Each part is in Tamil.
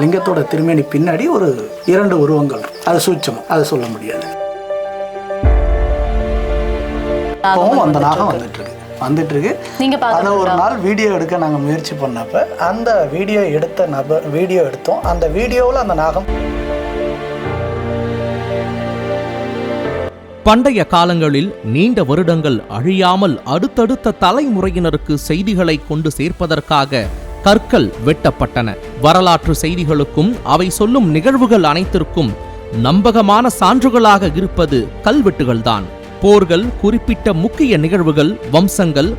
லிங்கத்தோட திருமேனி பின்னாடி ஒரு 2 உருவங்கள், அது சூட்சமம், அதை சொல்ல முடியாது. அந்த நாகம் வந்துட்டு இருக்கு. அதை ஒரு நாள் வீடியோ எடுக்க நாங்கள் முயற்சி பண்ணப்ப அந்த வீடியோ எடுத்தோம். அந்த வீடியோவில் அந்த நாகம். பண்டைய காலங்களில் நீண்ட வருடங்கள் அழியாமல் அடுத்தடுத்த தலைமுறையினருக்கு செய்திகளை கொண்டு சேர்ப்பதற்காக கற்கள் வெட்டப்பட்டன. வரலாற்று செய்திகளுக்கும் அவை சொல்லும் நிகழ்வுகள் அனைத்திற்கும் நம்பகமான சான்றுகளாக இருப்பது கல்வெட்டுகள்தான். போர்கள், குறிப்பிட்ட முக்கிய நிகழ்வுகள், வம்சங்கள்,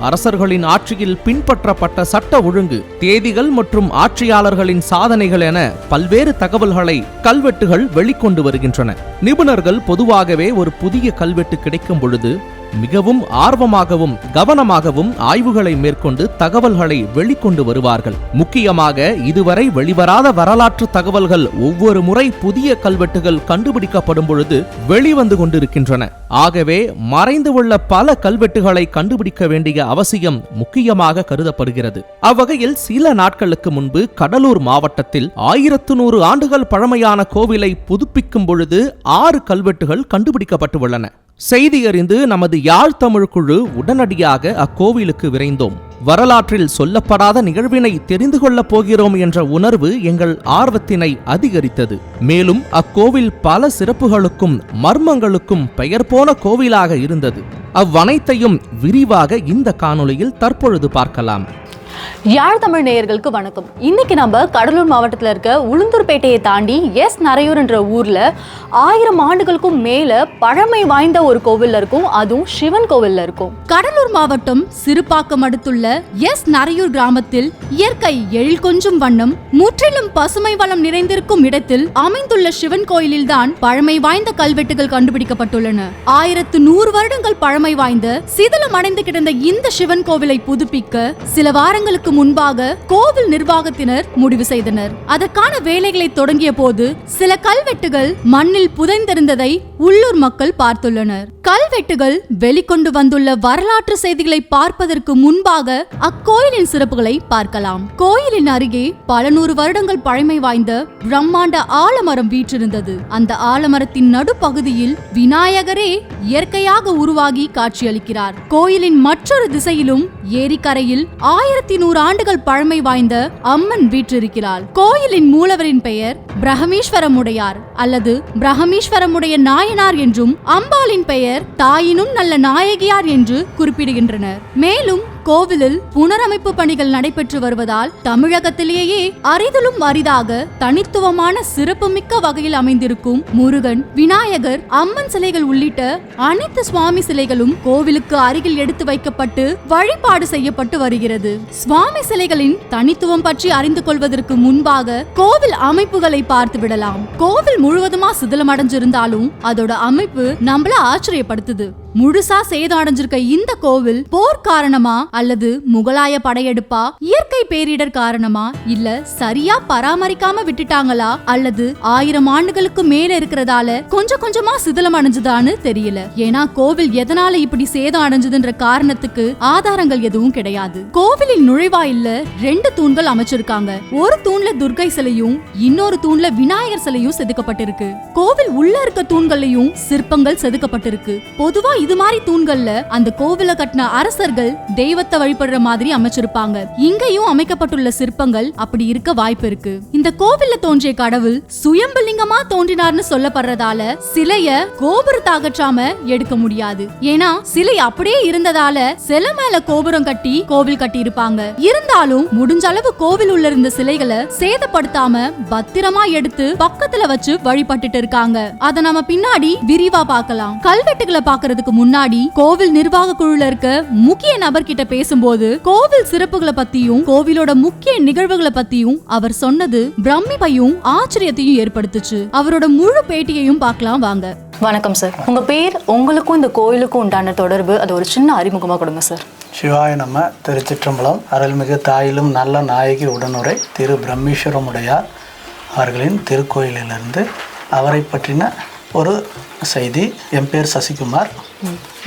அரசர்களின் ஆட்சியில் பின்பற்றப்பட்ட சட்ட ஒழுங்கு, தேதிகள் மற்றும் ஆட்சியாளர்களின் சாதனைகள் என பல்வேறு தகவல்களை கல்வெட்டுகள் வெளிக்கொண்டு வருகின்றன. நிபுணர்கள் பொதுவாகவே ஒரு புதிய கல்வெட்டு கிடைக்கும் பொழுது மிகவும் ஆர்வமாகவும் கவனமாகவும் ஆய்வுகளை மேற்கொண்டு தகவல்களை வெளிக்கொண்டு வருவார்கள். முக்கியமாக இதுவரை வெளிவராத வரலாற்று தகவல்கள் ஒவ்வொரு முறை புதிய கல்வெட்டுகள் கண்டுபிடிக்கப்படும் பொழுது வெளிவந்து கொண்டிருக்கின்றன. ஆகவே மறைந்து உள்ள பல கல்வெட்டுகளை கண்டுபிடிக்க வேண்டிய அவசியம் முக்கியமாக கருதப்படுகிறது. அவ்வகையில் சில நாட்களுக்கு முன்பு கடலூர் மாவட்டத்தில் 1100 ஆண்டுகள் பழமையான கோவிலை புதுப்பிக்கும் பொழுது 6 கல்வெட்டுகள் கண்டுபிடிக்கப்பட்டுள்ளன. செய்தி அறிந்து நமது யாழ் தமிழ் குழு உடனடியாக அக்கோவிலுக்கு விரைந்தோம். வரலாற்றில் சொல்லப்படாத நிகழ்வினை தெரிந்து கொள்ளப் போகிறோம் என்ற உணர்வு எங்கள் ஆர்வத்தினை அதிகரித்தது. மேலும் அக்கோவில் பல சிறப்புகளுக்கும் மர்மங்களுக்கும் பெயர் போன கோவிலாக இருந்தது. அவ்வனைத்தையும் விரிவாக இந்த காணொளியில் தற்பொழுது பார்க்கலாம். யாழ் தமிழ் நேயர்களுக்கு வணக்கம். இன்னைக்கு நம்ம கடலூர் மாவட்டத்தில் இருக்க உளுந்தூர்பேட்டையை தாண்டி நரையூர் என்ற ஊர்ல 1000 ஆண்டுகளுக்கும் மேல பழமை வாய்ந்த ஒரு கோவில் இருக்கும். அதுவும் சிவன் கோவில்ல இருக்கும். கடலூர் மாவட்டம் சிறுபாக்கம் அடுத்துள்ள நரையூர் கிராமத்தில் இயற்கை எழில் கொஞ்சும் வண்ணம் முற்றிலும் பசுமை வளம் நிறைந்திருக்கும் இடத்தில் அமைந்துள்ள சிவன் கோயிலில் தான் பழமை வாய்ந்த கல்வெட்டுகள் கண்டுபிடிக்கப்பட்டுள்ளன. 1100 வருடங்கள் பழமை வாய்ந்த சிதிலம் அடைந்து கிடந்த இந்த சிவன் கோவிலை புதுப்பிக்க சில வாரங்களுக்கு முன்பாக கோவில் நிர்வாகத்தினர் முடிவு செய்தனர். அதற்கான வேலைகளை தொடங்கிய போது சில கல்வெட்டுகள் மண்ணில் புதைந்திருந்ததை உள்ளூர் மக்கள் பார்த்துள்ளனர். கல்வெட்டுகள் வெளிக்கொண்டு வந்துள்ள வரலாற்று செய்திகளை பார்ப்பதற்கு முன்பாக அக்கோயிலின் சிறப்புகளை பார்க்கலாம். கோயிலின் அருகே பல 100 வருடங்கள் பழமை வாய்ந்த பிரம்மாண்ட ஆலமரம் வீற்றிருந்தது. அந்த ஆலமரத்தின் நடுப்பகுதியில் விநாயகரே இயற்கையாக உருவாகி காட்சியளிக்கிறார். கோயிலின் மற்றொரு திசையிலும் ஏரிக்கரையில் 1100 ஆண்டுகள் பழமை வாய்ந்த அம்மன் வீற்றிருக்கிறாள். கோயிலின் மூலவரின் பெயர் பிரகமீஸ்வரமுடையார் அல்லது பிரகமீஸ்வரமுடைய நாயனார் என்றும், அம்பாளின் பெயர் தாயினும் நல்ல நாயகியார் என்று குறிப்பிடுகின்றனர். மேலும் கோவிலில் புனரமைப்பு பணிகள் நடைபெற்று வருவதால் தமிழகத்திலேயே அரிதிலும் அரிதாக தனித்துவமான சிறப்புமிக்க வகையில் அமைந்திருக்கும் முருகன், விநாயகர், அம்மன் சிலைகள் உள்ளிட்ட அனைத்து சுவாமி சிலைகளும் கோவிலுக்கு அருகில் எடுத்து வைக்கப்பட்டு வழிபாடு செய்யப்பட்டு வருகிறது. சுவாமி சிலைகளின் தனித்துவம் பற்றி அறிந்து கொள்வதற்கு முன்பாக கோவில் அமைப்புகளை பார்த்து விடலாம். கோவில் முழுவதுமா சிதிலம் அடைஞ்சிருந்தாலும் அதோட அமைப்பு நம்மள ஆச்சரியப்படுத்துது. முழுசா சேதம் அடைஞ்சிருக்க இந்த கோவில் போர் காரணமா அல்லது முகலாய படையெடுப்பா, இயற்கை பேரிடர் காரணமா, இல்ல சரியா பராமரிக்காம விட்டுட்டாங்களா, அல்லது 1000 ஆண்டுகளுக்கு மேல இருக்கிறதால கொஞ்சம் கொஞ்சமா சிதிலம் அடைஞ்சதான்னு தெரியல. ஏன்னா கோவில் எதனால இப்படி சேதம் அடைஞ்சதுன்ற காரணத்துக்கு ஆதாரங்கள் எதுவும் கிடையாது. கோவிலின் நுழைவாயில்ல 2 தூண்கள் அமைச்சிருக்காங்க. ஒரு தூண்ல துர்க்கை சிலையும் இன்னொரு தூண்ல விநாயகர் சிலையும் செதுக்கப்பட்டிருக்கு. கோவில் உள்ள இருக்க தூண்கள்லயும் சிற்பங்கள் செதுக்கப்பட்டிருக்கு. பொதுவா இது மாதிரி தூண்கள்ல அந்த கோவில கட்டின அரசர்கள் தெய்வத்தை வழிபடுற மாதிரி அமைச்சிருப்பாங்க. இங்கேயும் அமைக்கப்பட்டுள்ள சிற்பங்கள் அப்படி இருக்க வாய்ப்பு இருக்கு. இந்த கோவில்ல தோன்றிய கடவுள் சுயம்புலிங்கமா தோன்றினார்னு சொல்லப்படுறதால சிலைய கோபுரத்தை அகற்றாம எடுக்க முடியாது. ஏன்னா சிலை அப்படியே இருந்ததால சிலை மேல கோபுரம் கட்டி கோவில் கட்டி இருப்பாங்க. இருந்தாலும் முடிஞ்ச அளவு கோவில் உள்ள இருந்த சிலைகளை சேதப்படுத்தாம பத்திரமா எடுத்து பக்கத்துல வச்சு வழிபட்டுட்டு இருக்காங்க. அத நம்ம பின்னாடி விரிவா பார்க்கலாம். கல்வெட்டுகளை பாக்குறதுக்கு முன்னாடி கோவில் நிர்வாக குழுல இருக்க முக்கிய நபர் கிட்ட பேசும்போது கோவில் சிறப்புகளை பத்தியும் கோவிலோட முக்கிய நிகழ்வுகளை பத்தியும் அவர் சொன்னது பிரமிப்பையும் ஆச்சரியத்தையும் ஏற்படுத்துச்சு. அவரோட முழு பேட்டியையும் பார்க்கலாம் வாங்க. வணக்கம் சார், உங்க பேர், உங்களுக்கும் இந்த கோயிலுக்கும் உண்டான தொடர்பு, அது ஒரு சின்ன அறிமுகமா கொடுங்க சார். சிவாய நம. திருச்சிற்றம்பலம். அருள்மிகு தாயிலும் நல்ல நாயகி உடனுரை திரு பிரம்மீஸ்வரமுடையார் அவர்களின் திருக்கோயிலிருந்து அவரை பற்றின ஒரு செய்தி. என் பேர் சசிகுமார்.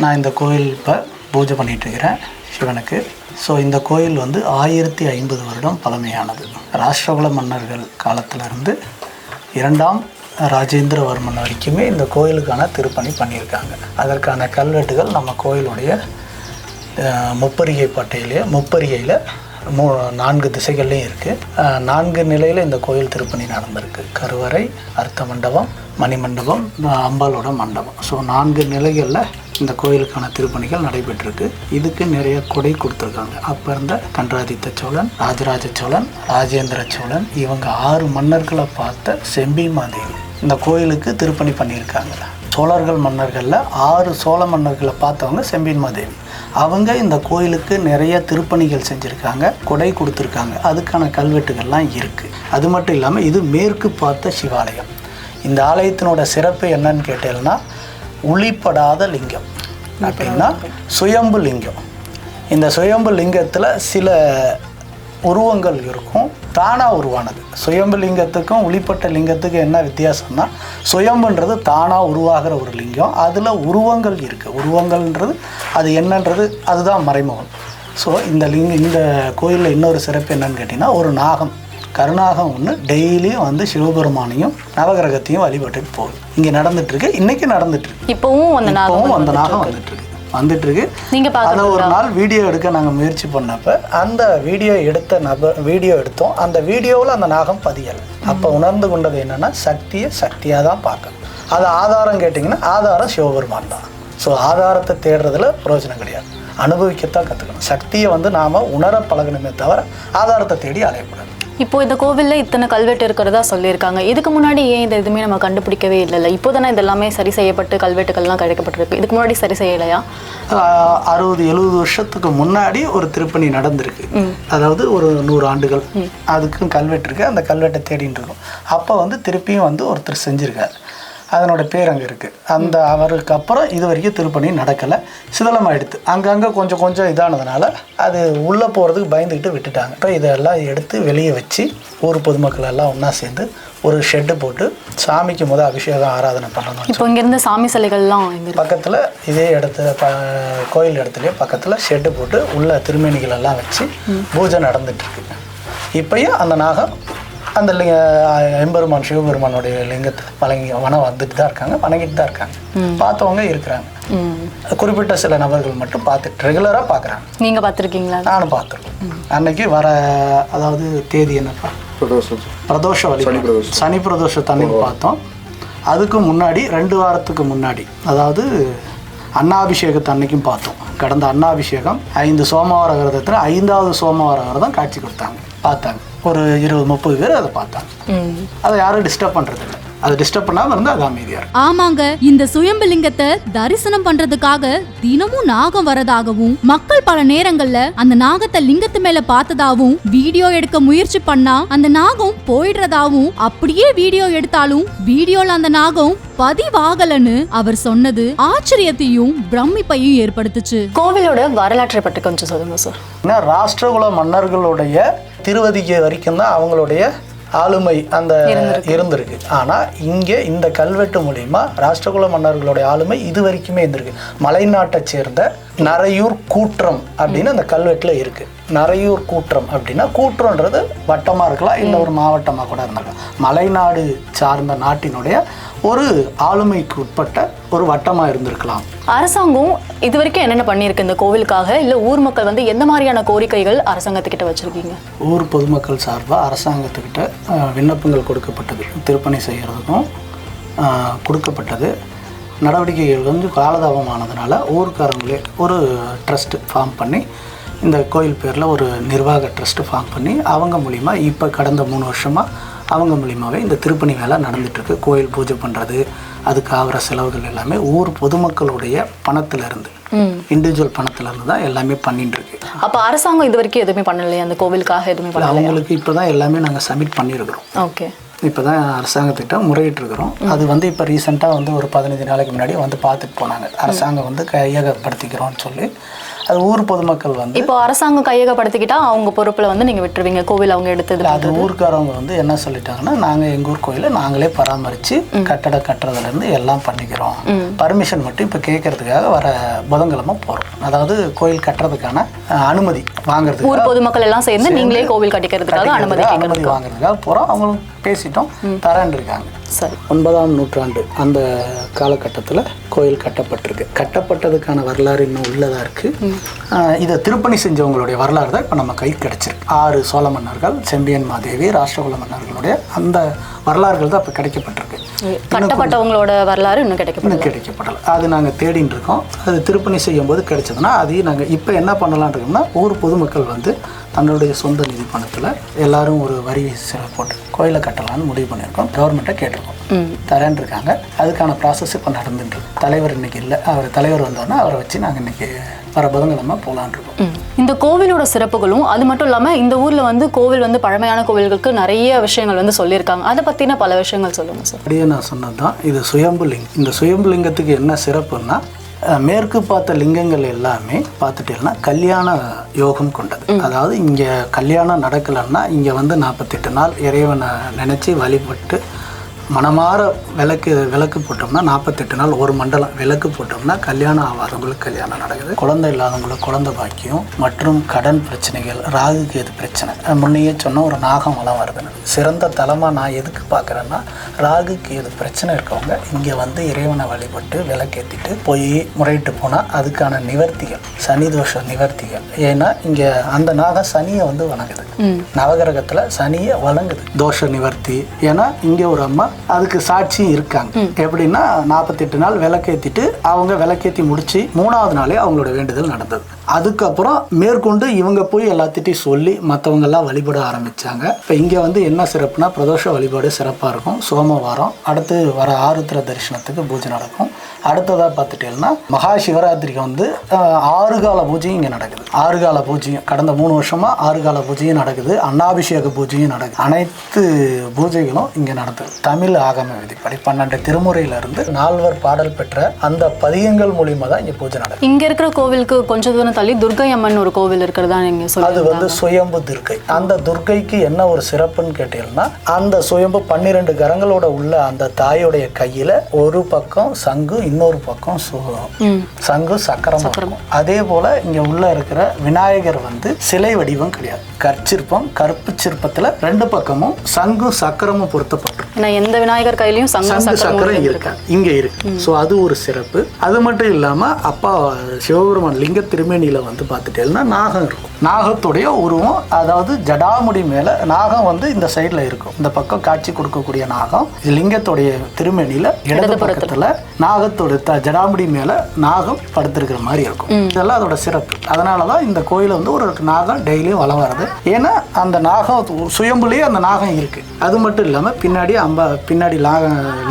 நான் இந்த கோயில் இப்போ பூஜை பண்ணிகிட்ருக்கிறேன் சிவனுக்கு. ஸோ இந்த கோயில் வந்து 1050 வருடம் பழமையானது. ராஷ்டிரகுல மன்னர்கள் காலத்திலிருந்து 2ஆம் ராஜேந்திரவர்மன் வரைக்குமே இந்த கோயிலுக்கான திருப்பணி பண்ணியிருக்காங்க. அதற்கான கல்வெட்டுகள் நம்ம கோயிலுடைய முப்பரிகை பட்டையிலே முப்பரிகையில் 4 திசைகள்லையும் இருக்குது. 4 நிலையில் இந்த கோயில் திருப்பணி நடந்திருக்கு. கருவறை, அர்த்த மண்டபம், மணிமண்டபம், அம்பாலோட மண்டபம். ஸோ 4 நிலைகளில் இந்த கோயிலுக்கான திருப்பணிகள் நடைபெற்றிருக்கு. இதுக்கு நிறைய கொடை கொடுத்துருக்காங்க. அப்போ இருந்த கண்டராதித்த சோழன், ராஜராஜ சோழன், ராஜேந்திர சோழன், இவங்க 6 மன்னர்களை பார்த்த செம்பிமாதேவி இந்த கோயிலுக்கு திருப்பணி பண்ணியிருக்காங்க. சோழர்கள் மன்னர்களில் 6 சோழ மன்னர்களை பார்த்தவங்க செம்பிமாதேவி. அவங்க இந்த கோயிலுக்கு நிறைய திருப்பணிகள் செஞ்சுருக்காங்க, கொடை கொடுத்துருக்காங்க. அதுக்கான கல்வெட்டுகள்லாம் இருக்குது. அது மட்டும் இல்லாமல் இது மேற்கு பார்த்த சிவாலயம். இந்த ஆலயத்தினோட சிறப்பு என்னன்னு கேட்டேன்னா, ஒளிப்படாத லிங்கம் அப்படின்னா சுயம்பு லிங்கம். இந்த சுயம்பு லிங்கத்தில் சில உருவங்கள் இருக்கும், தானாக உருவானது. சுயம்பு லிங்கத்துக்கும் ஒளிப்பட்ட லிங்கத்துக்கும் என்ன வித்தியாசம்னா, சுயம்புன்றது தானாக உருவாகிற ஒரு லிங்கம், அதில் உருவங்கள் இருக்குது. உருவங்கள்ன்றது அது என்னன்றது அதுதான் மறைமுகம். ஸோ இந்த கோயிலில் இன்னொரு சிறப்பு என்னன்னு கேட்டிங்கன்னா, ஒரு நாகம், கருநாகம் ஒன்று டெய்லியும் வந்து சிவபெருமானையும் நவகிரகத்தையும் வழிபட்டுட்டு போகுது. இங்கே நடந்துட்டுருக்கு, இன்றைக்கி நடந்துட்டுருக்கு. இப்போவும் அந்த நாகம் வந்துட்டுருக்கு. அதை ஒரு நாள் வீடியோ எடுக்க நாங்கள் முயற்சி பண்ணப்போ அந்த வீடியோ எடுத்தோம். அந்த வீடியோவில் அந்த நாகம் பதியலை. அப்போ உணர்ந்து கொண்டது என்னென்னா, சக்தியாக தான் பார்க்கணும். அது ஆதாரம் கேட்டிங்கன்னா, ஆதாரம் சிவபெருமான் தான். ஸோ ஆதாரத்தை தேடுறதுல பிரயோஜனம் கிடையாது, அனுபவிக்கத்தான் கற்றுக்கணும். சக்தியை வந்து நாம் உணர பழகணுமே தவிர ஆதாரத்தை தேடி அலையக்கூடாது. இப்போ இந்த கோவிலில் இத்தனை கல்வெட்டு இருக்கிறதா சொல்லியிருக்காங்க. இதுக்கு முன்னாடி ஏன் இது எதுவுமே நம்ம கண்டுபிடிக்கவே இல்லைல்ல? இப்போ தானே இதெல்லாமே சரி செய்யப்பட்டு கல்வெட்டுகள்லாம் கிடைக்கப்பட்டிருக்கு. இதுக்கு முன்னாடி சரி செய்யலையா? 60-70 வருஷத்துக்கு முன்னாடி ஒரு திருப்பணி நடந்திருக்கு. அதாவது ஒரு 100 ஆண்டுகள் அதுக்கும் கல்வெட்டு இருக்குது. அந்த கல்வெட்டை தேடிட்டு இருக்கோம். அப்போ வந்து திருப்பியும் வந்து ஒருத்தர் செஞ்சுருக்காரு. அதனோட பேர் அங்கே இருக்குது. அந்த அவருக்கு அப்புறம் இது வரைக்கும் திருப்பணி நடக்கலை, சிதலமாகிடுது. அங்கங்கே கொஞ்சம் இதானதுனால அது உள்ளே போகிறதுக்கு பயந்துக்கிட்டு விட்டுட்டாங்க. இப்போ இதெல்லாம் எடுத்து வெளியே வச்சு ஊர் பொதுமக்கள் எல்லாம் ஒன்றா சேர்ந்து ஒரு ஷெட்டு போட்டு சாமிக்கு அபிஷேகம் ஆராதனை பண்ணணும். இப்போ இங்கேருந்து சாமி சிலைகள்லாம் பக்கத்தில் இதே இடத்துல கோயில் இடத்துலையே பக்கத்தில் ஷெட்டு போட்டு உள்ள திருமேனிகள் எல்லாம் வச்சு பூஜை நடந்துட்டுருக்கு. இப்போயும் அந்த நாகம் அந்த எம்பெருமான் சிவபெருமானுடைய லிங்கத்தை வந்துட்டு தான் இருக்காங்க, வணங்கிட்டு தான் இருக்காங்க. பார்த்தவங்க இருக்கிறாங்க. குறிப்பிட்ட சில நபர்கள் மட்டும் பார்த்துட்டு ரெகுலராக பார்க்குறாங்க. நீங்கள் பார்த்துருக்கீங்களா? நானும் பார்த்துருக்கேன். அன்னைக்கு தேதி என்னப்பா, பிரதோஷ வழிபாடு, சனி பிரதோஷத்தன்னைக்கு பார்த்தோம். அதுக்கு முன்னாடி 2 வாரத்துக்கு முன்னாடி, அதாவது அன்னாபிஷேகத்தை அன்னைக்கும் பார்த்தோம். கடந்த அன்னாபிஷேகம் 5 சோமவார விரதத்தில் 5வது சோமவார விரதம் காட்சி கொடுத்தாங்க, பார்த்தாங்க. ஒரு 20-30 பேர் அதை பார்த்தாங்க. அதை யாரும் டிஸ்டர்ப் பண்றது இல்லை. அது டிஸ்டர்ப் பண்ணாம இருந்தா அது அமைதியா இருக்கும். ஆமாங்க, இந்த சுயம்புலிங்கத்தை தரிசனம் பண்றதுக்காக தினமும் நாகம் வரதாகவும், மக்கள் பல நேரங்கள்ல அந்த நாகத்தை லிங்கத்து மேல பார்த்ததாகவும், வீடியோ எடுக்க முயற்சி பண்ணா அந்த நாகம் போயிடுறதாவும், அப்படியே வீடியோ எடுத்தாலும் வீடியோல அந்த நாகம் பதிவாகலன்னு அவர் சொன்னது ஆச்சரியத்தையும் பிரமிப்பையும் ஏற்படுத்துச்சு. கோவிலோட வரலாற்றை பற்றி கொஞ்சம் சொல்லுங்க சார். ராஷ்டிரகுல மன்னர்களுடைய திருவதிகை வரைக்கும் தான் அவங்களுடைய ஆளுமை அந்த இருந்திருக்கு. ஆனால் இங்கே இந்த கல்வெட்டு மூலிமா ராஷ்டிரகுல மன்னர்களுடைய ஆளுமை இது வரைக்குமே இருந்திருக்கு. மலைநாட்டை சேர்ந்த நரையூர் கூற்றம் அப்படின்னு அந்த கல்வெட்டில் இருக்குது. நரையூர் கூற்றம் அப்படின்னா, கூற்றம்ன்றது வட்டமாக இருக்கலாம், இல்லை ஒரு மாவட்டமாக கூட இருந்திருக்கலாம். மலைநாடு சார்ந்த நாட்டினுடைய ஒரு ஆளுமைக்கு உட்பட்ட ஒரு வட்டமாக இருந்திருக்கலாம். அரசாங்கம் இது வரைக்கும் என்னென்ன பண்ணியிருக்கு இந்த கோவிலுக்காக? இல்லை ஊர் மக்கள் வந்து எந்த மாதிரியான கோரிக்கைகள் அரசாங்கத்துக்கிட்ட வச்சுருக்கீங்க? ஊர் பொதுமக்கள் சார்பாக அரசாங்கத்துக்கிட்ட விண்ணப்பங்கள் கொடுக்கப்பட்டது. திருப்பணி செய்கிறதுக்கும் கொடுக்கப்பட்டது. நடவடிக்கைகள் வந்து காலதாபமானதுனால ஊர்க்காரங்களே ஒரு ட்ரஸ்ட்டு ஃபார்ம் பண்ணி, இந்த கோயில் பேரில் ஒரு நிர்வாக ட்ரஸ்ட்டு ஃபார்ம் பண்ணி அவங்க மூலிமா இப்போ கடந்த 3 வருஷமாக அவங்க மூலியமாகவே இந்த திருப்பணி வேலை நடந்துகிட்ருக்கு. கோயில் பூஜை பண்ணுறது, அதுக்கு ஆகிற செலவுகள் எல்லாமே ஊர் பொதுமக்களுடைய பணத்திலிருந்து, இண்டிவிஜுவல் பணத்திலிருந்து தான் எல்லாமே பண்ணிட்டு இருக்கு. அப்போ அரசாங்கம் இது வரைக்கும் எதுவுமே பண்ணலையா அந்த கோவிலுக்காக? எதுவுமே பண்ணல. அவங்களுக்கு இப்போ தான் எல்லாமே நாங்கள் சப்மிட் பண்ணியிருக்கிறோம். ஓகே, இப்போ தான் அரசாங்கத்திட்ட முறையிட்டிருக்கிறோம். அது வந்து இப்போ ரீசெண்டாக வந்து ஒரு 15 நாளைக்கு முன்னாடி வந்து பார்த்துட்டு போனாங்க. அரசாங்கம் வந்து கையகப்படுத்திக்கிறோன்னு சொல்லி அது ஊர் பொதுமக்கள் வந்து இப்போ அரசாங்கம் கையகப்படுத்திக்கிட்டா அவங்க பொறுப்புல வந்து நீங்க விட்டுருவீங்க, கோவில் அவங்க எடுத்தது? அது ஊருக்காரவங்க வந்து என்ன சொல்லிட்டாங்கன்னா, நாங்கள் எங்கள் ஊர் கோயிலை நாங்களே பராமரித்து கட்டடம் கட்டுறதுலேருந்து எல்லாம் பண்ணிக்கிறோம், பர்மிஷன் மட்டும் இப்போ கேட்கறதுக்காக வர புதன்கிழமை போகிறோம். அதாவது கோயில் கட்டுறதுக்கான அனுமதி வாங்குறதுக்கு ஊர் பொதுமக்கள் எல்லாம் சேர்ந்து நீங்களே கோவில் கட்டிக்கிறதுக்காக அனுமதி வாங்குறதுக்காக போகிறோம். அவங்களும் பேசிட்டோம், தரேன் இருக்காங்க. சரி. 9ஆம் நூற்றாண்டு அந்த காலகட்டத்தில் கோயில் கட்டப்பட்டிருக்கு. கட்டப்பட்டதுக்கான வரலாறு இன்னும் உள்ளதாக இருக்குது. இதை திருப்பணி செஞ்சவங்களுடைய வரலாறு தான் இப்போ நம்ம கை கிடச்சிருக்கு. 6 சோழ மன்னர்கள், செம்பியன் மாதேவி, ராஷ்டிரகுல மன்னர்களுடைய அந்த வரலாறுகள் தான் இப்போ கிடைக்கப்பட்டிருக்கு. கட்டப்பட்டவங்களோட வரலாறு இன்னும் கிடைக்கப்படலை. அது நாங்கள் தேடின்னு இருக்கோம். அது திருப்பணி செய்யும் போது கிடைச்சதுன்னா அதையும் நாங்கள் இப்போ என்ன பண்ணலான் இருக்கோம்னா, ஊர் பொதுமக்கள் வந்து தன்னுடைய சொந்த நிதி பணத்தில் எல்லாரும் ஒரு வரி போட்டு கோயிலை கட்டலான்னு முடிவு பண்ணியிருக்கோம். கவர்மெண்ட்டை கேட்டிருக்கோம், தரேன் இருக்காங்க. அதுக்கான ப்ராசஸ் இப்போ நடந்துட்டு இருக்கு. தலைவர் இன்னைக்கு இல்லை, அவர் தலைவர் வந்தோன்னா அவரை வச்சு நாங்கள் இன்னைக்கு வர புதன்கிழமை போகலான் இருக்கோம். இந்த கோவிலோட சிறப்புகளும் அது மட்டும் இல்லாமல் இந்த ஊரில் வந்து கோவில் வந்து பழமையான கோவில்களுக்கு நிறைய விஷயங்கள் வந்து சொல்லியிருக்காங்க. அதை பற்றின பல விஷயங்கள் சொல்லுங்கள் சார். அப்படியே நான் சொன்னது தான் இது சுயம்பு லிங்கம். இந்த சுயம்பு லிங்கத்துக்கு என்ன சிறப்புன்னா, மேற்கு பார்த்த லிங்கங்கள் எல்லாமே பார்த்துட்டேன்னா கல்யாண யோகம் கொண்டது. அதாவது இங்கே கல்யாணம் நடக்கலைன்னா இங்கே வந்து 48 நாள் இறைவனை நினச்சி வழிபட்டு மனமாற விளக்கு போட்டோம்னா 48 நாள் ஒரு மண்டலம் விளக்கு போட்டோம்னா கல்யாணம் ஆகாதவங்களுக்கு கல்யாணம் நடக்குது, குழந்தை இல்லாதவங்களுக்கு குழந்தை பாக்கியம் மற்றும் கடன் பிரச்சனைகள், ராகு கேது பிரச்சனை. முன்னையே சொன்ன ஒரு நாகம் வளம் வருதுன்னு சிறந்த தலமாக நான் எதுக்கு பார்க்குறேன்னா, ராகு கேது பிரச்சனை இருக்கவங்க இங்கே வந்து இறைவனை வழிபட்டு விளக்கேற்றிட்டு போய் முறையிட்டு போனால் அதுக்கான நிவர்த்திகள், சனி தோஷ நிவர்த்திகள். ஏன்னா இங்கே அந்த நாகம் சனியை வந்து வணங்குது, நவகிரகத்தில் சனியை வணங்குது, தோஷ நிவர்த்தி. ஏன்னா இங்கே ஒரு அம்மா அதுக்கு சாட்சி இருக்காங்க. எப்படின்னா 48 நாள் விளக்கேற்றிட்டு அவங்க விளக்கேற்றி முடிச்சு 3ஆவது நாளே அவங்களோட வேண்டுதல் நடந்தது. அதுக்கப்புறம் மேற்கொண்டு இவங்க போய் எல்லாத்திட்டையும் சொல்லி மற்றவங்க எல்லாம் வழிபட ஆரம்பிச்சாங்க. இப்போ இங்கே வந்து என்ன சிறப்புனா, பிரதோஷ வழிபாடு சிறப்பாக இருக்கும். சோமவாரம் அடுத்து வர ஆருத்ர தரிசனத்துக்கு பூஜை நடக்கும். அடுத்ததாக பார்த்துட்டேன்னா மகா சிவராத்திரிக்கு வந்து 6 கால பூஜையும் இங்கே நடக்குது. 6 கால பூஜையும் கடந்த 3 வருஷமா 6 கால பூஜையும் நடக்குது. அன்னாபிஷேக பூஜையும் நடக்குது. அனைத்து பூஜைகளும் இங்கே நடக்குது. தமிழ் ஆகம விதிப்படி 12 திருமுறையிலிருந்து 4 பாடல் பெற்ற அந்த பதிகங்கள் மூலியமா தான் இங்கே பூஜை நடக்குது. இங்க இருக்கிற கோவிலுக்கு கொஞ்சம் தூரம் தள்ளி துர்கை அம்மன் ஒரு கோவில் இருக்கிறதா நீங்க சொல்லுங்க. அது வந்து சுயம்பு துர்கை. அந்த துர்கைக்கு என்ன ஒரு சிறப்புன்னு கேட்டீங்கன்னா, அந்த சுயம்பு 12 கரங்களோட உள்ள அந்த தாயோடைய கையில ஒரு பக்கம் சங்கு, இன்னொரு பக்கம் சங்கு சக்கரம். அதே போல இங்க உள்ள இருக்கிற விநாயகர் வந்து சிலை வடிவம் கிடையாது, கற்சிற்பம். கருப்பு சிற்பத்துல 2 பக்கமும் சங்கு சக்கரமும் பொருத்தப்பட்டிருக்கு. எந்த விநாயகர் கையிலையும் சங்கு சக்கரம் இருக்கு, இங்க இருக்கு. ஸோ அது ஒரு சிறப்பு. அது மட்டும் இல்லாம அப்பா சிவபெருமான் லிங்க திருமேனியில வந்து பார்த்துட்டேன்னா நாகம் இருக்கும். நாகத்துடைய உருவம், அதாவது ஜடாமுடி மேல நாகம் வந்து இந்த சைட்ல இருக்கும். இந்த பக்கம் காட்சி கொடுக்கக்கூடிய நாகம் லிங்கத்துடைய திருமேனியில இடது பக்கத்துல நாகத்தோட ஜடாமுடி மேல நாகம் படுத்திருக்கிற மாதிரி இருக்கும். இதெல்லாம் அதோட சிறப்பு. அதனாலதான் இந்த கோயில வந்து ஒரு நாகம் டெய்லியும் வலம் வருது. ஏன்னா அந்த நாகம் சுயம்புலயே அந்த நாகம் இருக்கு. அது மட்டும் இல்லாம பின்னாடி பின்னாடி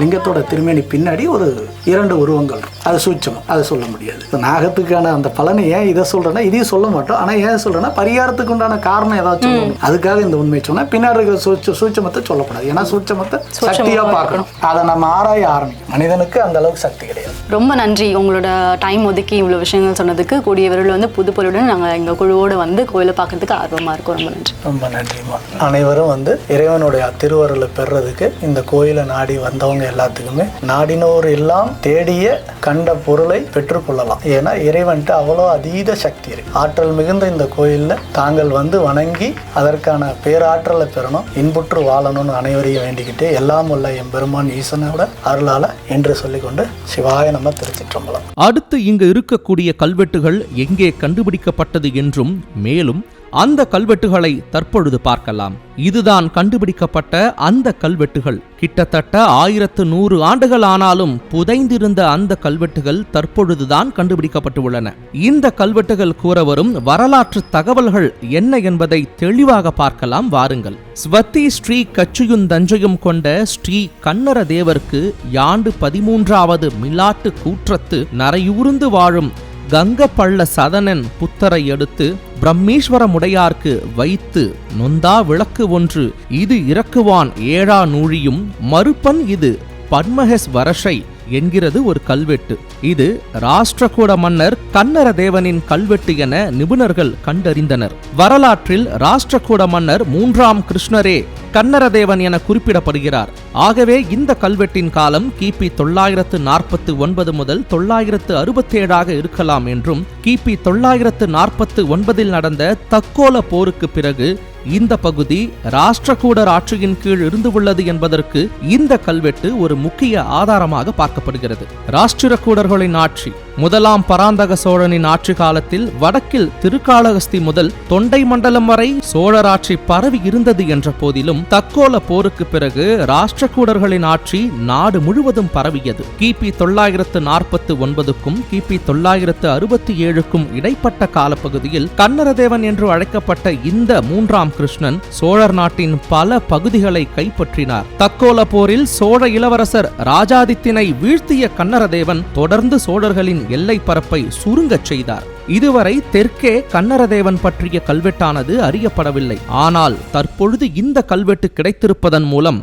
லிங்கத்தோட திருமேனி பின்னாடி ஒரு 2 உருவங்கள். அது சூட்சம், அதை சொல்ல முடியாது. நாகத்துக்கான அந்த பலனை ஏன் இதை சொல்றேன்னா, இதையும் சொல்ல மாட்டோம். ஆனா ஏன் சொல்றேன்னா, பரிகாரத்துக்கு உண்டான காரணம் ஏதாச்சும் சொல்லணும். அதுக்காக இந்த உண்மையை சொன்னா பின்னாடி இருக்கிற சூட்சமத்தை சொல்லக்கூடாது. ஏன்னா சூட்சமத்தை சக்தியா பார்க்கணும். அதை நம்ம ஆராய ஆரம்பிக்கும். மனிதனுக்கு அந்த அளவுக்கு சக்தி கிடையாது. ரொம்ப நன்றி உங்களோட டைம் ஒதுக்கி இவ்வளவு விஷயங்கள் சொன்னதுக்கு. கூடிய விரைவில் வந்து புதுப்பொருளுடன் நாங்கள் எங்க குழுவோடு வந்து கோயிலை பார்க்கறதுக்கு ஆர்வமா இருக்கோம். ரொம்ப நன்றி. ரொம்ப நன்றிமா. அனைவரும் வந்து இறைவனுடைய திருவருளை பெறுறதுக்கு இந்த கோயிலை நாடி வந்தவங்க எல்லாத்துக்குமே நாடினோர் எல்லாம் தேடிய கண்ட பொருளை பெற்றுக்கொள்ளலாம். ஏன்னா இறைவன்ட்டு அவ்வளோ அதீத சக்தி இருக்கு. ஆற்றல் மிகுந்த இந்த கோயிலில் தாங்கள் வந்து வணங்கி அதற்கான பேராற்றலை பெறணும், இன்புற்று வாழணும்னு அனைவரையும் வேண்டிக்கிட்டு எல்லாம் உள்ள எம்பெருமான் ஈசனோட அருளால என்று சொல்லிக்கொண்டு சிவாய நம்ம திருச்சிற்றம்பலம். அடுத்து இங்கு இருக்கக்கூடிய கல்வெட்டுகள் எங்கே கண்டுபிடிக்கப்பட்டது என்றும், மேலும் அந்த கல்வெட்டுகளை தற்பொழுது பார்க்கலாம். இதுதான் கண்டுபிடிக்கப்பட்ட அந்த கல்வெட்டுகள். கிட்டத்தட்ட 1100 ஆண்டுகள் ஆனாலும் புதைந்திருந்த அந்த கல்வெட்டுகள் தற்பொழுதுதான் கண்டுபிடிக்கப்பட்டுள்ளன. இந்த கல்வெட்டுகள் கூற வரும் வரலாற்று தகவல்கள் என்ன என்பதை தெளிவாக பார்க்கலாம் வாருங்கள். ஸ்வத்தி ஸ்ரீ கச்சியும் தஞ்சையும் கொண்ட ஸ்ரீ கண்ணர தேவருக்கு யாண்டு 13வது மிலாட்டு கூற்றத்து நரையூர்ந்து வாழும் கங்கப்பள்ள சதனன் புத்தரை எடுத்து பிரம்மேஸ்வர முடையார்க்கு வைத்து நொந்தா விளக்கு ஒன்று இது இறக்குவான் 7 நூழியும் மறுப்பன் இது பன்மகஸ் வரஷை என்கிறது ஒரு கல்வெட்டு. இது ராஷ்டிரகூட மன்னர் கன்னரதேவனின் கல்வெட்டு என நிபுணர்கள் கண்டறிந்தனர். வரலாற்றில் ராஷ்டிரகூட மன்னர் 3ஆம் கிருஷ்ணரே கன்னரதேவன் என குறிப்பிடப்படுகிறார். ஆகவே இந்த கல்வெட்டின் காலம் கிபி 949 முதல் 967 இருக்கலாம் என்றும், கிபி 949 நடந்த தக்கோல போருக்கு பிறகு இந்த பகுதி ராஷ்டிரகூடர் ஆட்சியின் கீழ் இருந்து உள்ளது என்பதற்கு இந்த கல்வெட்டு ஒரு முக்கிய ஆதாரமாக பார்க்கப்படுகிறது. ராஷ்டிரகூடர்களின் ஆட்சி 1ஆம் பராந்தக சோழனின் ஆட்சி காலத்தில் வடக்கில் திருக்காளஹஸ்தி முதல் தொண்டை மண்டலம் வரை சோழராட்சி பரவி இருந்தது என்ற போதிலும் தக்கோல போருக்கு பிறகு ராஷ்டிரகூடர்களின் ஆட்சி நாடு முழுவதும் பரவியது. கிபி 949க்கும் கிபி 967க்கும் இடைப்பட்ட காலப்பகுதியில் கன்னரதேவன் என்று அழைக்கப்பட்ட இந்த 3ஆம் கிருஷ்ணன் சோழர் நாட்டின் பல பகுதிகளை கைப்பற்றினார். தக்கோல போரில் சோழ இளவரசர் ராஜாதித்தினை வீழ்த்திய கன்னரதேவன் தொடர்ந்து சோழர்களின் எல்லை பரப்பை சுருங்கச் செய்தார். இதுவரை தெற்கே கன்னரதேவன் பற்றிய கல்வெட்டானது அறியப்படவில்லை. ஆனால் தற்பொழுது இந்த கல்வெட்டு கிடைத்திருப்பதன் மூலம்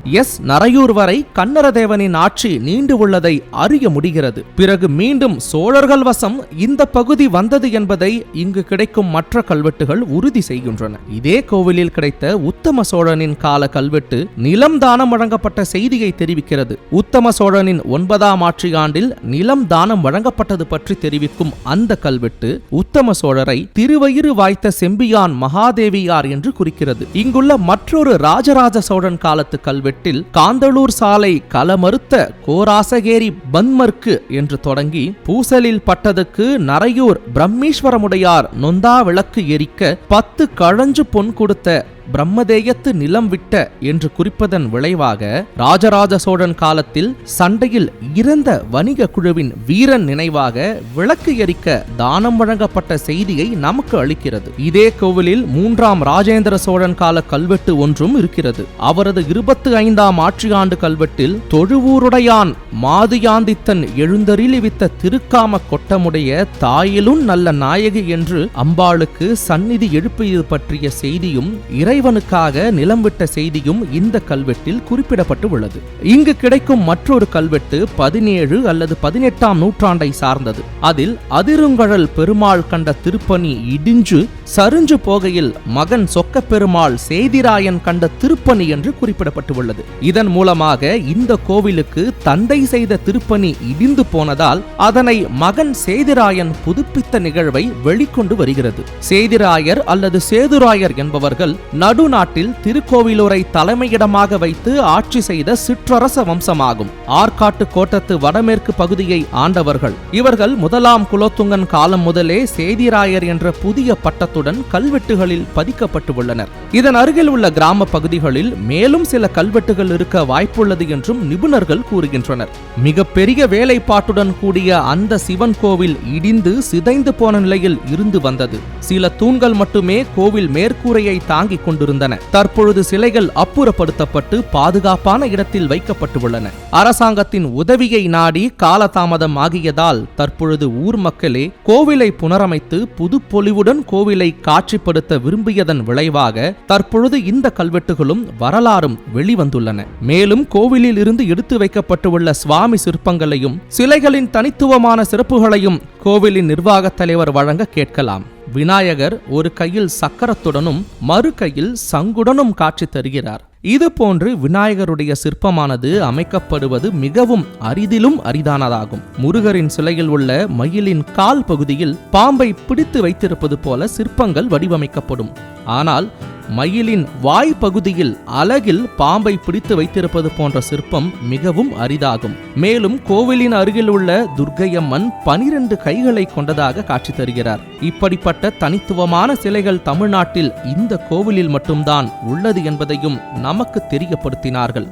நரையூர் வரை கன்னரதேவனின் ஆட்சி நீண்டு உள்ளதை அறிய முடிகிறது. பிறகு மீண்டும் சோழர்கள் வசம் இந்த பகுதி வந்தது என்பதை இங்கு கிடைக்கும் மற்ற கல்வெட்டுகள் உறுதி செய்கின்றன. இதே கோவிலில் கிடைத்த உத்தம சோழனின் கால கல்வெட்டு நிலம் தானம் வழங்கப்பட்ட செய்தியை தெரிவிக்கிறது. உத்தம சோழனின் 9ஆம் ஆட்சி ஆண்டில் நிலம் தானம் வழங்கப்பட்டது பற்றி தெரிவிக்கும் அந்த கல்வெட்டு உத்தம சோழரை திருவயிறு வாய்த்த செம்பியான் மகாதேவியார் என்று குறிக்கிறது. இங்குள்ள மற்றொரு ராஜராஜ சோழன் காலத்து கல்வெட்டில் காந்தளூர் சாலை கலமறுத்த கோராசகேரி பன்மர்க்கு என்று தொடங்கி பூசலில் பட்டதுக்கு நரையூர் பிரம்மீஸ்வரமுடையார் நொந்தா விளக்கு எரிக்க 10 கழஞ்சு பொன் கொடுத்த பிரம்மதேயத்து நிலம் விட்ட என்று குறிப்பதன் விளைவாக ராஜராஜ சோழன் காலத்தில் சண்டையில் இறந்த வணிக குழுவின் வீரன் நினைவாக விளக்கு எரிக்க தானம் வழங்கப்பட்ட செய்தியை நமக்கு அளிக்கிறது. இதே கோவிலில் 3ஆம் ராஜேந்திர சோழன் கால கல்வெட்டு ஒன்றும் இருக்கிறது. அவரது 25ஆம் ஆட்சி ஆண்டு கல்வெட்டில் தொழுவூருடையான் மாதுயாந்தித்தன் எழுந்தரிலிவித்த திருக்காம கொட்டமுடைய தாயிலும் நல்ல நாயகி என்று அம்பாளுக்கு சந்நிதி எழுப்பியது பற்றிய செய்தியும் இறைவனுக்காக நிலம் விட்ட செய்தியும் இந்த கல்வெட்டில் குறிப்பிடப்பட்டு உள்ளது. இங்கு கிடைக்கும் மற்றொரு கல்வெட்டு 17 அல்லது 18ஆம் நூற்றாண்டை சார்ந்தது. அதில் அதிருங்கழல் பெருமாள் கண்ட திருப்பணி இடிஞ்சு சரிஞ்சு போகையில் மகன் சொக்க பெருமாள் சேதிராயன் கண்ட திருப்பணி என்று குறிப்பிடப்பட்டுள்ளது. இதன் மூலமாக இந்த கோவிலுக்கு தந்தை செய்த திருப்பணி இடிந்து போனதால் அதனை மகன் சேதிராயன் புதுப்பித்த நிகழ்வை வெளிக்கொண்டு வருகிறது. சேதிராயர் அல்லது சேதுராயர் என்பவர்கள் நடுநாட்டில் திருக்கோவிலூரை தலைமையிடமாக வைத்து ஆட்சி செய்த சிற்றரச வம்சமாகும். ஆற்காட்டு கோட்டத்து வடமேற்கு பகுதியை ஆண்டவர்கள். இவர்கள் 1ஆம் குலோத்துங்கன் காலம் முதலே சேதிராயர் என்ற புதிய பட்டத்துடன் கல்வெட்டுகளில் பதிக்கப்பட்டு உள்ளனர். இதன் அருகில் உள்ள கிராம பகுதிகளில் மேலும் சில கல்வெட்டுகள் இருக்க வாய்ப்புள்ளது என்றும் நிபுணர்கள் கூறுகின்றனர். மிக பெரிய வேலைப்பாட்டுடன் கூடிய அந்த சிவன் கோவில் இடிந்து சிதைந்து போன நிலையில் இருந்து வந்தது. சில தூண்கள் மட்டுமே கோவில் மேற்கூரையை தாங்கிக் கொண்டிருந்தன. தற்பொழுது சிலைகள் அப்புறப்படுத்தப்பட்டு பாதுகாப்பான இடத்தில் வைக்கப்பட்டுள்ளன. அரசாங்கத்தின் உதவியை நாடி காலதாமதம் ஆகியதால் தற்பொழுது ஊர் மக்களே கோவிலை புனரமைத்து புதுப்பொலிவுடன் கோவிலை காட்சிப்படுத்த விரும்பியதன் விளைவாக தற்பொழுது இந்த கல்வெட்டுகளும் வரலாறும் வெளிவந்துள்ளன. மேலும் கோவிலில் இருந்து எடுத்து வைக்கப்பட்டுள்ள சுவாமி சிற்பங்களையும் சிலைகளின் தனித்துவமான சிறப்புகளையும் கோவிலின் நிர்வாகத் தலைவர் வழங்க கேட்கலாம். விநாயகர் ஒரு கையில் சக்கரத்துடனும் மறு கையில் சங்குடனும் காட்சி தருகிறார். இது போன்று விநாயகருடைய சிற்பமானது அமைக்கப்படுவது மிகவும் அரிதிலும் அரிதானதாகும். முருகரின் சிலையில் உள்ள மயிலின் கால் பகுதியில் பாம்பை பிடித்து வைத்திருப்பது போல சிற்பங்கள் வடிவமைக்கப்படும். ஆனால் மயிலின் வாய் பகுதியில் அலகில் பாம்பை பிடித்து வைத்திருப்பது போன்ற சிற்பம் மிகவும் அரிதாகும். மேலும் கோவிலின் அருகில் உள்ள துர்க்கையம்மன் 12 கைகளை கொண்டதாக காட்சி தருகிறார். இப்படிப்பட்ட தனித்துவமான சிலைகள் தமிழ்நாட்டில் இந்த கோவிலில் மட்டும்தான் உள்ளது என்பதையும் நமக்கு தெரியப்படுத்தினார்கள்.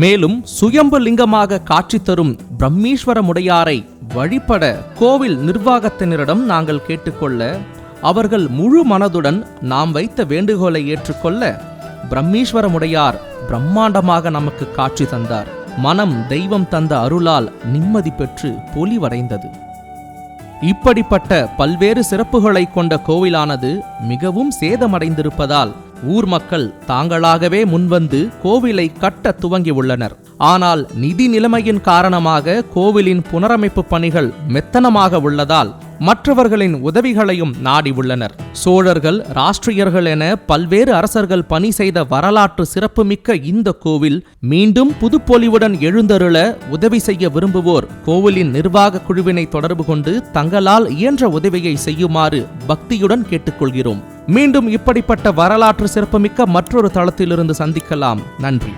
மேலும் சுயம்பு லிங்கமாக காட்சி தரும் பிரம்மீஸ்வரமுடையாரை வழிபட கோவில் நிர்வாகத்தினரிடம் நாங்கள் கேட்டுக்கொள்ள அவர்கள் முழு மனதுடன் நாம் வைத்த வேண்டுகோளை ஏற்றுக்கொள்ள பிரம்மீஸ்வரமுடையார் பிரம்மாண்டமாக நமக்கு காட்சி தந்தார். மனம் தெய்வம் தந்த அருளால் நிம்மதி பெற்று பொலிவடைந்தது. இப்படிப்பட்ட பல்வேறு சிறப்புகளை கொண்ட கோவிலானது மிகவும் சேதமடைந்திருப்பதால் ஊர் மக்கள் தாங்களாகவே முன்வந்து கோவிலை கட்ட துவங்கியுள்ளனர். ஆனால் நிதி நிலைமையின் காரணமாக கோவிலின் புனரமைப்பு பணிகள் மெத்தனமாக உள்ளதால் மற்றவர்களின் உதவிகளையும் நாடி உள்ளனர். சோழர்கள், ராஷ்டிரியர்கள் என பல்வேறு அரசர்கள் பணி செய்த வரலாற்று சிறப்புமிக்க இந்த கோவில் மீண்டும் புதுப்பொலிவுடன் எழுந்தருள உதவி செய்ய விரும்புவோர் கோவிலின் நிர்வாக குழுவினை தொடர்பு கொண்டு தங்களால் இயன்ற உதவியை செய்யுமாறு பக்தியுடன் கேட்டுக்கொள்கிறோம். மீண்டும் இப்படிப்பட்ட வரலாற்று சிறப்புமிக்க மற்றொரு தளத்திலிருந்து சந்திக்கலாம். நன்றி.